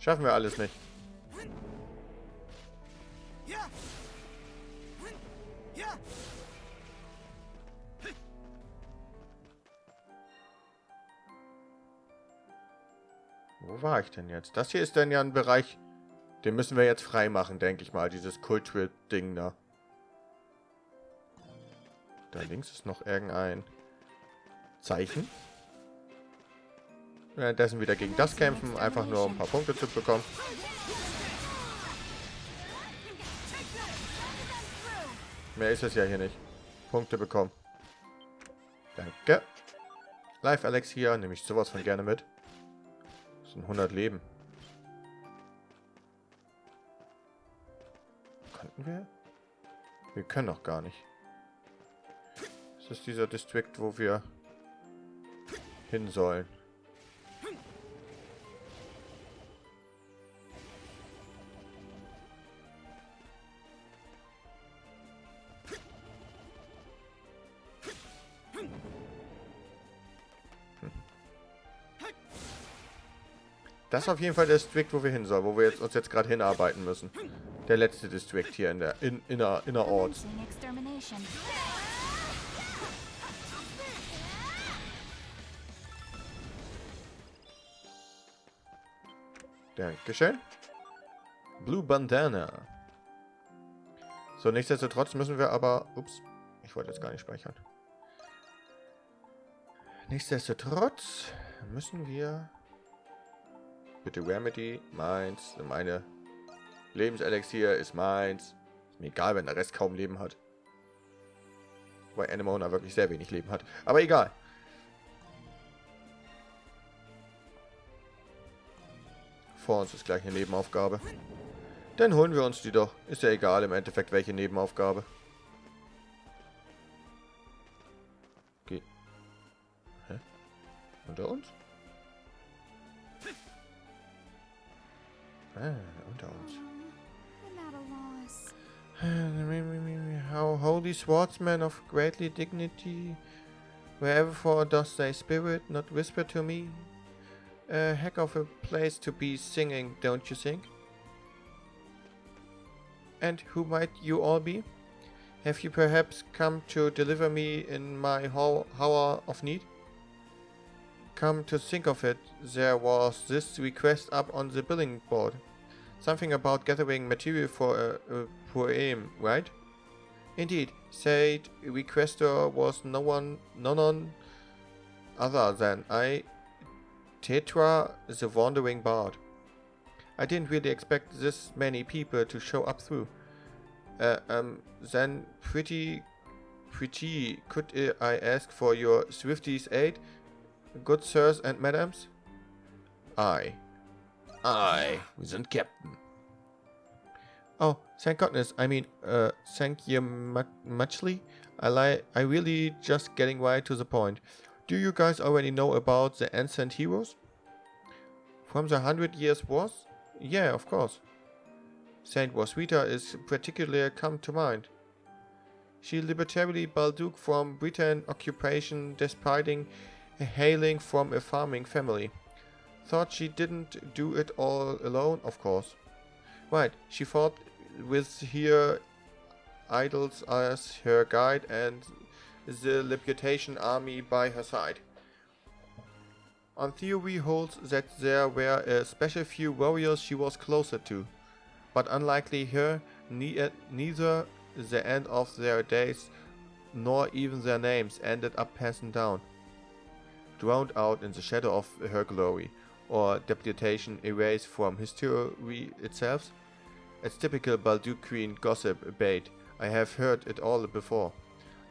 Schaffen wir alles nicht. Wo war ich denn jetzt? Das hier ist dann ja ein Bereich, den müssen wir jetzt frei machen, denke ich mal. Dieses Kultwelt-Ding da. Da links ist noch irgendein Zeichen. Währenddessen wieder gegen das kämpfen, einfach nur um ein paar Punkte zu bekommen. Mehr ist es ja hier nicht. Punkte bekommen. Danke. Live Alex hier, nehme ich sowas von gerne mit. Das sind 100 Leben. Könnten wir? Wir können noch gar nicht. Das ist dieser Distrikt, wo wir hin sollen. Das ist auf jeden Fall der Distrikt, wo wir hin sollen, wo wir uns jetzt gerade hinarbeiten müssen. Der letzte Distrikt hier in der innerort. Dankeschön. Blue Bandana. So, nichtsdestotrotz müssen wir aber... Ups, ich wollte jetzt gar nicht speichern. Nichtsdestotrotz müssen wir... Bitte Remedy, meins. Meine Lebenselixier ist meins. Ist mir egal, wenn der Rest kaum Leben hat. Wobei Anemona wirklich sehr wenig Leben hat. Aber egal. Vor uns ist gleich eine Nebenaufgabe. Dann holen wir uns die doch. Ist ja egal im Endeffekt, welche Nebenaufgabe. Okay. Hä? Unter uns? Ah, unter uns. How holy swordsmen of greatly dignity, wherever does thy spirit not whisper to me? A heck of a place to be singing, don't you think? And who might you all be? Have you perhaps come to deliver me in my hour of need? Come to think of it, there was this request up on the billing board. Something about gathering material for a poem, right? Indeed, said requester was none other than I, Tetra, the Wandering Bard. I didn't really expect this many people to show up through. Then pretty, could I ask for your Swifties' aid? Good sirs and madams? Wir sind Captain. Oh, thank goodness. I mean, thank you muchly. I really just getting right to the point. Do you guys already know about the ancient heroes? From the 100 Years Wars? Yeah, of course. Saint Roswitha is particularly come to mind. She libertarily Balduq from Britain occupation despite hailing from a farming family. Thought she didn't do it all alone, of course. Right, she fought with her idols as her guide and the Libertation Army by her side. On theory holds that there were a special few warriors she was closer to, but unlikely her, neither the end of their days nor even their names ended up passing down, drowned out in the shadow of her glory, or deputation erased from history itself. It's typical Balduqian gossip bait. I have heard it all before.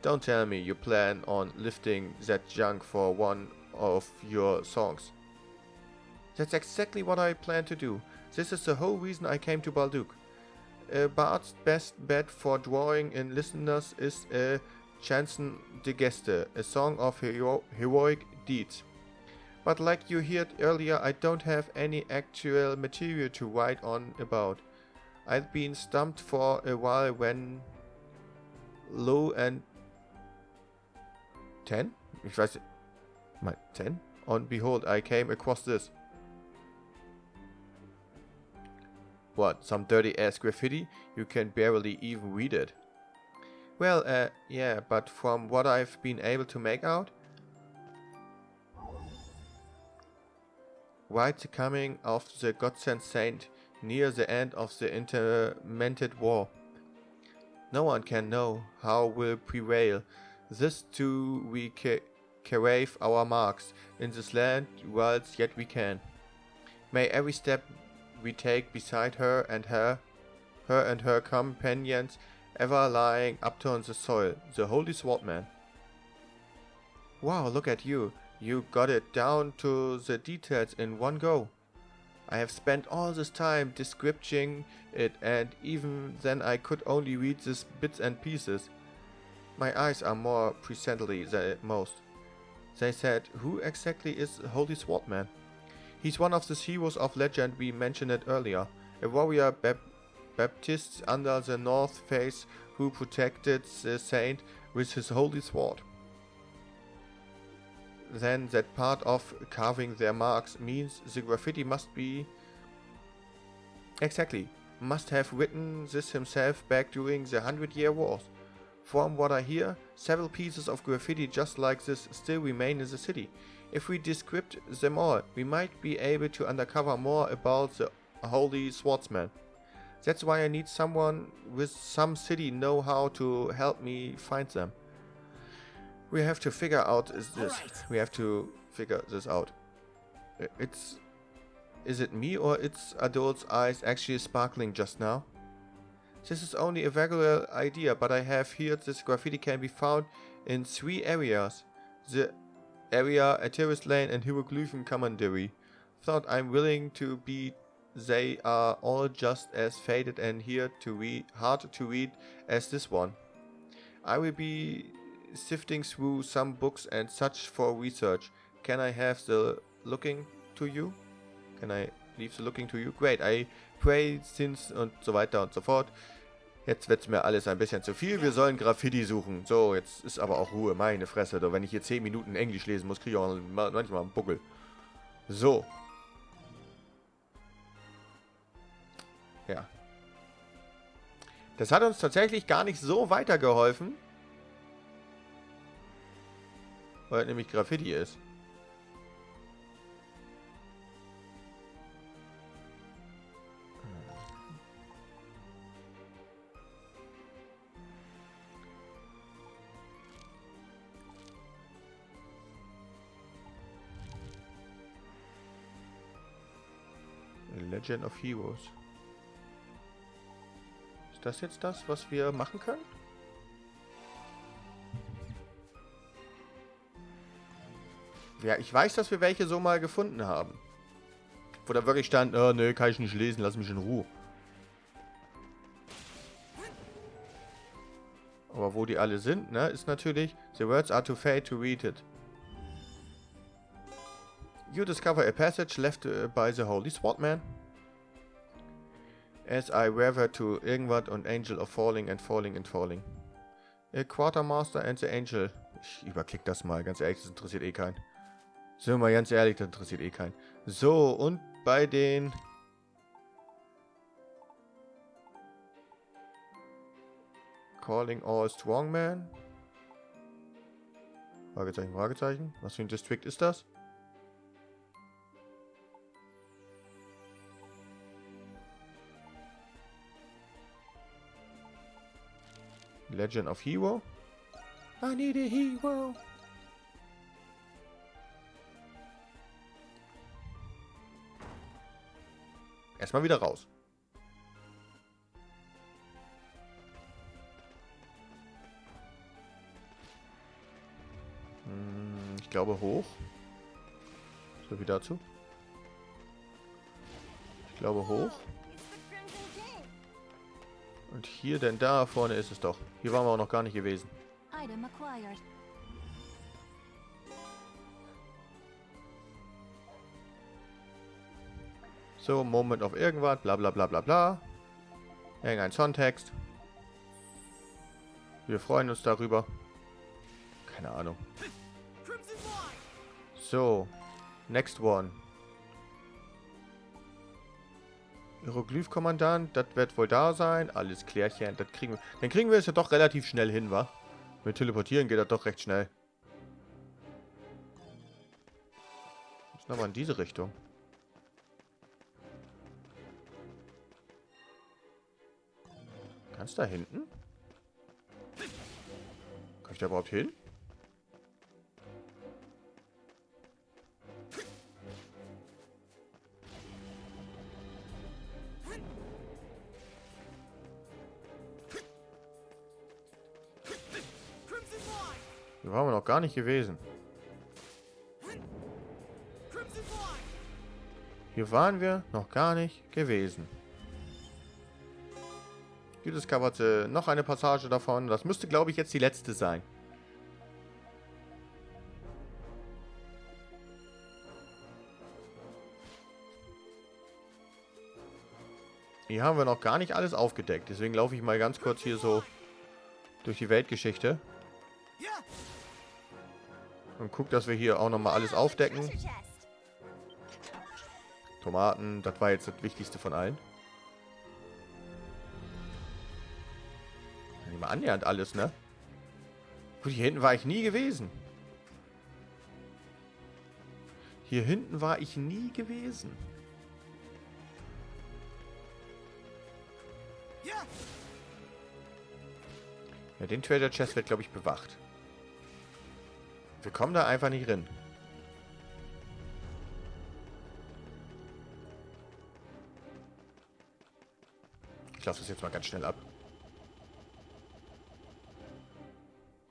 Don't tell me you plan on lifting that junk for one of your songs. That's exactly what I plan to do. This is the whole reason I came to Balduq. Bart's best bet for drawing in listeners is a Chanson de Geste, a song of heroic deeds. But like you heard earlier, I don't have any actual material to write on about. I've been stumped for a while when low and 10? Ich weiß, my 10? On behold, I came across this. What, some dirty-ass graffiti? You can barely even read it. Well, yeah, but from what I've been able to make out, right the coming of the God-sent saint near the end of the intermented war. No one can know how will prevail. This too we carve our marks in this land whilst yet we can. May every step we take beside her and her companions ever lying upturned the soil, the holy swordman. Wow, look at you. You got it down to the details in one go. I have spent all this time descripting it, and even then I could only read these bits and pieces. My eyes are more presently than most. They said, who exactly is the Holy Swordman? He's one of the heroes of legend we mentioned it earlier, a warrior Baptist under the north face who protected the saint with his holy sword. Then that part of carving their marks means the graffiti must be... Exactly. Must have written this himself back during the 100-Year Wars. From what I hear, several pieces of graffiti just like this still remain in the city. If we decrypt them all, we might be able to uncover more about the Holy Swordsman. That's why I need someone with some city know-how to help me find them. We have to figure out We have to figure this out. Is it me or it's Adol's eyes actually sparkling just now? This is only a regular idea, but I have heard this graffiti can be found in 3 areas. The area Atyrus Lane and Hieroglyphin Commandery. Thought I'm willing to be. They are all just as faded and hard to read as this one. I will be sifting through some books and such for research. Can I have the looking to you? Can I leave the looking to you? Great, I pray since und so weiter und so fort. Jetzt wird's mir alles ein bisschen zu viel. Wir sollen Graffiti suchen. So, jetzt ist aber auch Ruhe. Meine Fresse. Doch wenn ich hier 10 Minuten Englisch lesen muss, kriege ich auch manchmal einen Buckel. So. Ja. Das hat uns tatsächlich gar nicht so weitergeholfen. Weil nämlich Graffiti ist. Legend of Heroes. Ist das jetzt das, was wir machen können? Ja, ich weiß, dass wir welche so mal gefunden haben. Wo da wirklich stand, oh, nö, kann ich nicht lesen, lass mich in Ruhe. Aber wo die alle sind, ne, ist natürlich, the words are too fade to read it. You discover a passage left by the Holy Swordman. As I refer to irgendwas und Angel of Falling and Falling and Falling. A Quartermaster and the Angel. Ich überklick das mal, ganz ehrlich, das interessiert eh keinen. Sind wir mal ganz ehrlich, das interessiert eh keinen. So, und bei den... Calling all Strongman. Fragezeichen, Fragezeichen. Was für ein District ist das? Legend of Hero. I need a hero. Erstmal wieder raus. Ich glaube hoch. So wie dazu. Ich glaube hoch. Und hier, denn da vorne ist es doch. Hier waren wir auch noch gar nicht gewesen. So, Moment auf irgendwas, bla bla bla bla bla. Irgendein Songtext. Wir freuen uns darüber. Keine Ahnung. So, next one. Hieroglyph-Kommandant, das wird wohl da sein. Alles klärchen, das kriegen wir. Dann kriegen wir es ja doch relativ schnell hin, wa? Mit Teleportieren geht das doch recht schnell. Müssen aber in diese Richtung. Kannst du da hinten? Kann ich da überhaupt hin? Hier waren wir noch gar nicht gewesen. Hier waren wir noch gar nicht gewesen. Hier discoverte noch eine Passage davon. Das müsste, glaube ich, jetzt die letzte sein. Hier haben wir noch gar nicht alles aufgedeckt. Deswegen laufe ich mal ganz kurz hier so durch die Weltgeschichte. Und guck, dass wir hier auch nochmal alles aufdecken. Tomaten, das war jetzt das Wichtigste von allen. Nicht mal annähernd alles, ne? Gut, hier hinten war ich nie gewesen. Hier hinten war ich nie gewesen. Ja, den Treasure Chest wird, glaube ich, bewacht. Wir kommen da einfach nicht rein. Ich lasse das jetzt mal ganz schnell ab.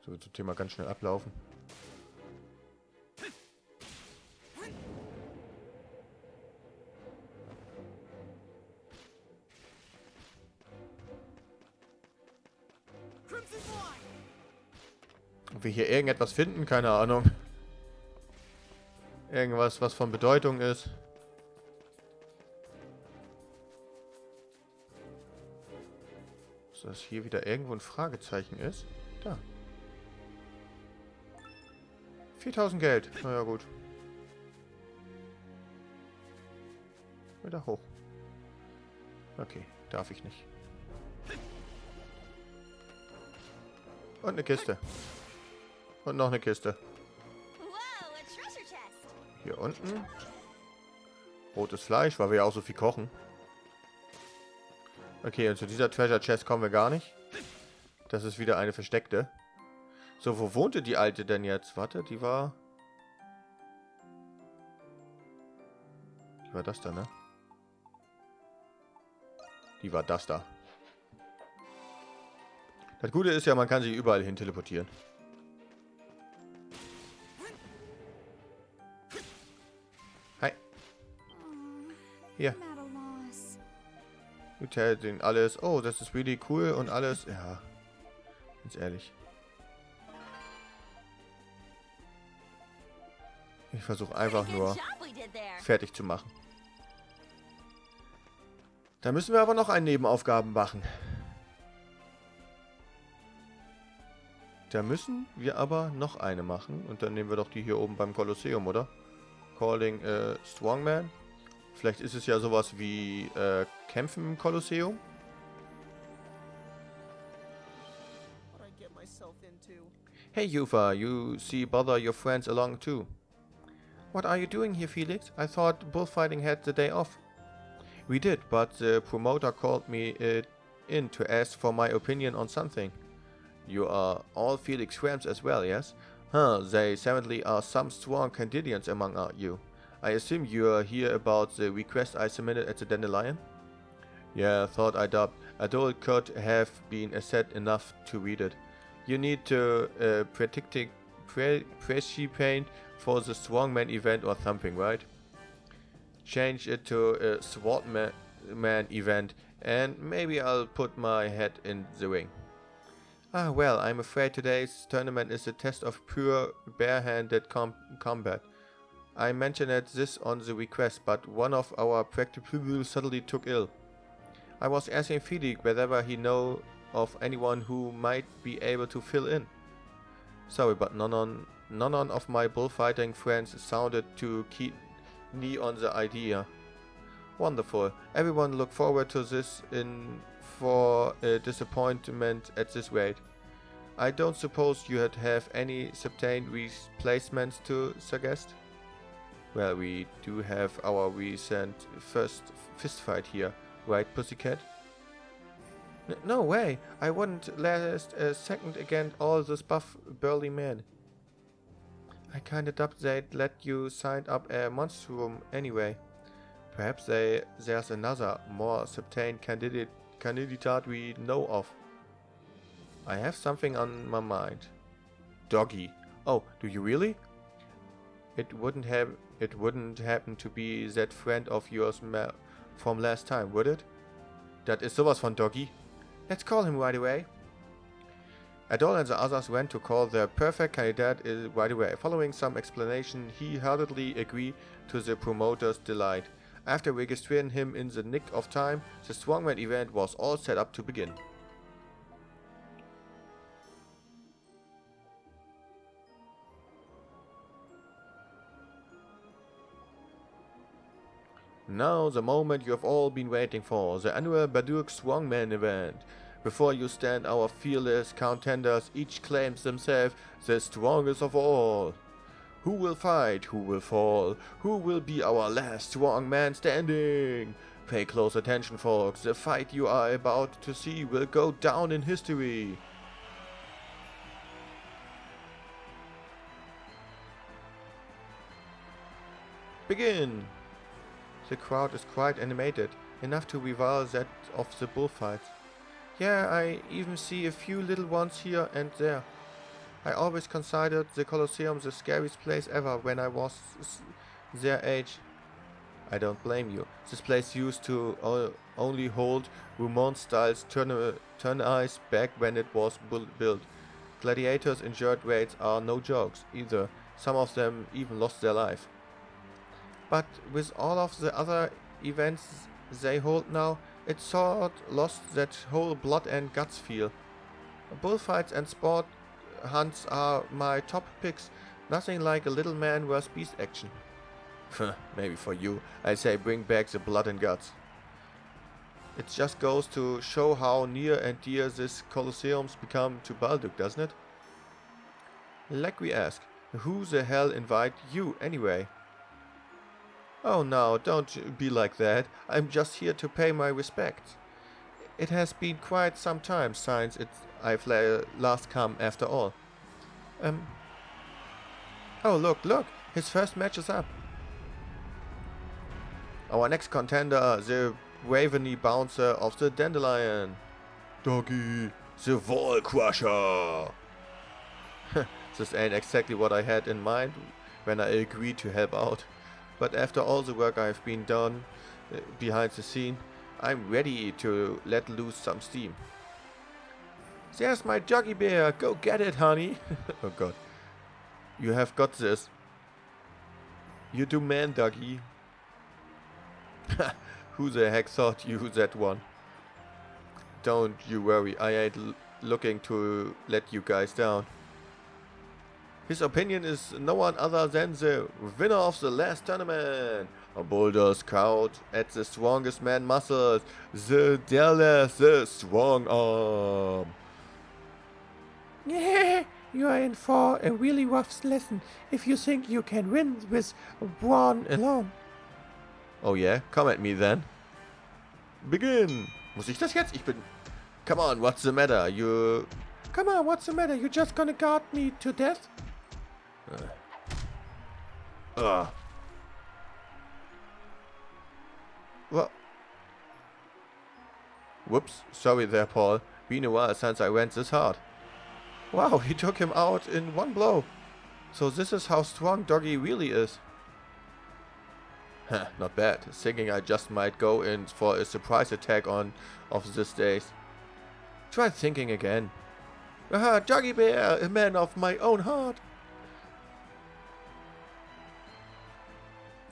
So wird das Thema ganz schnell ablaufen. Ob wir hier irgendetwas finden? Keine Ahnung. Irgendwas, was von Bedeutung ist. Dass hier wieder irgendwo ein Fragezeichen ist. Da. 4000 Geld. Naja, gut. Wieder hoch. Okay, darf ich nicht. Und eine Kiste. Und noch eine Kiste. Hier unten. Rotes Fleisch, weil wir ja auch so viel kochen. Okay, und zu dieser Treasure Chest kommen wir gar nicht. Das ist wieder eine versteckte. So, wo wohnte die Alte denn jetzt? Warte, die war... Die war das da, ne? Die war das da. Das Gute ist ja, man kann sich überall hin teleportieren. Hi. Hier. Du tellst den alles. Oh, das ist really cool und alles. Ja. Ganz ehrlich. Ich versuche einfach nur fertig zu machen. Da müssen wir aber noch einen Nebenaufgaben machen. Da müssen wir aber noch eine machen. Und dann nehmen wir doch die hier oben beim Kolosseum, oder? Calling Strongman. Vielleicht ist es ja sowas wie Kämpfen im Kolosseum. Hey Yufa, you see bother your friends along too. What are you doing here, Felix? I thought bullfighting had the day off. We did, but the promoter called me in to ask for my opinion on something. You are all Felix friends as well, yes? Huh, they certainly are some strong candidates among you. I assume you are here about the request I submitted at the Dandelion? Yeah, thought Adol could have been asset enough to read it. You need to paint for the Strongman event or something, right? Change it to a Swordman event, and maybe I'll put my head in the ring. Ah, well, I'm afraid today's tournament is a test of pure barehanded combat. I mentioned this on the request, but one of our practitioners suddenly took ill. I was asking Felix whether he know of anyone who might be able to fill in. Sorry, but none of my bullfighting friends sounded too keen on the idea. Wonderful. Everyone look forward to this for a disappointment at this rate. I don't suppose you have any subtain replacements to suggest? Well, we do have our recent first fistfight here, right, pussycat? No way! I wouldn't last a second against all those buff, burly men. I kinda doubt they'd let you sign up a Monstrum anyway. Perhaps there's another, more subtain candidate we know of. I have something on my mind. Dogi. Oh, do you really? It wouldn't happen to be that friend of yours from last time, would it? That is sowas von Dogi. Let's call him right away. Adol and the others went to call their perfect candidate right away. Following some explanation, he heartily agreed to the promoter's delight. After registering him in the nick of time, the strongman event was all set up to begin. Now the moment you have all been waiting for, the annual Balduq Strongman event. Before you stand our fearless contenders, each claims themselves the strongest of all. Who will fight? Who will fall? Who will be our last strong man standing? Pay close attention, folks. The fight you are about to see will go down in history. Begin! The crowd is quite animated, enough to rival that of the bullfights. Yeah, I even see a few little ones here and there. I always considered the Colosseum the scariest place ever when I was their age. I don't blame you. This place used to only hold Romun-style turn-ice back when it was built. Gladiators' injured rates are no jokes either. Some of them even lost their life. But with all of the other events they hold now, it sort lost that whole blood and guts feel. Bullfights and sport hunts are my top picks, nothing like a little man vs beast action. Maybe for you, I say bring back the blood and guts. It just goes to show how near and dear this Colosseum's become to Balduq, doesn't it? Like we ask, who the hell invite you anyway? Oh no, don't be like that. I'm just here to pay my respects. It has been quite some time since I've last come after all. Oh look, his first match is up. Our next contender, the Raveny Bouncer of the Dandelion. Dogi, the Wall Crusher. This ain't exactly what I had in mind when I agreed to help out. But after all the work I've been done behind the scene, I'm ready to let loose some steam. There's my Dogi bear, go get it, honey. Oh god. You have got this. You do man, Dogi. Who the heck thought you that one? Don't you worry, I ain't looking to let you guys down. His opinion is no one other than the winner of the last tournament. A boulder scout at the strongest man muscles, the Dallas, the strong arm. Yeah, you are in for a really rough lesson if you think you can win with one alone. Oh yeah, come at me then. Begin. Muss ich das jetzt? Ich bin... Come on, what's the matter? You... Come on, what's the matter? You just gonna guard me to death? What? Whoops, sorry there, Paul. Been a while since I went this hard. Wow, he took him out in one blow. So this is how strong Dogi really is. Not bad. Thinking I just might go in for a surprise attack of these days. Try thinking again. Aha, Dogi Bear, a man of my own heart.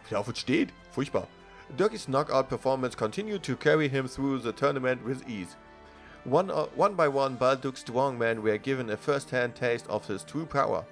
Ja, auf es steht. Furchtbar. Dogi's knockout performance continued to carry him through the tournament with ease. One by one, Balduq's strongmen were given a first-hand taste of his true power.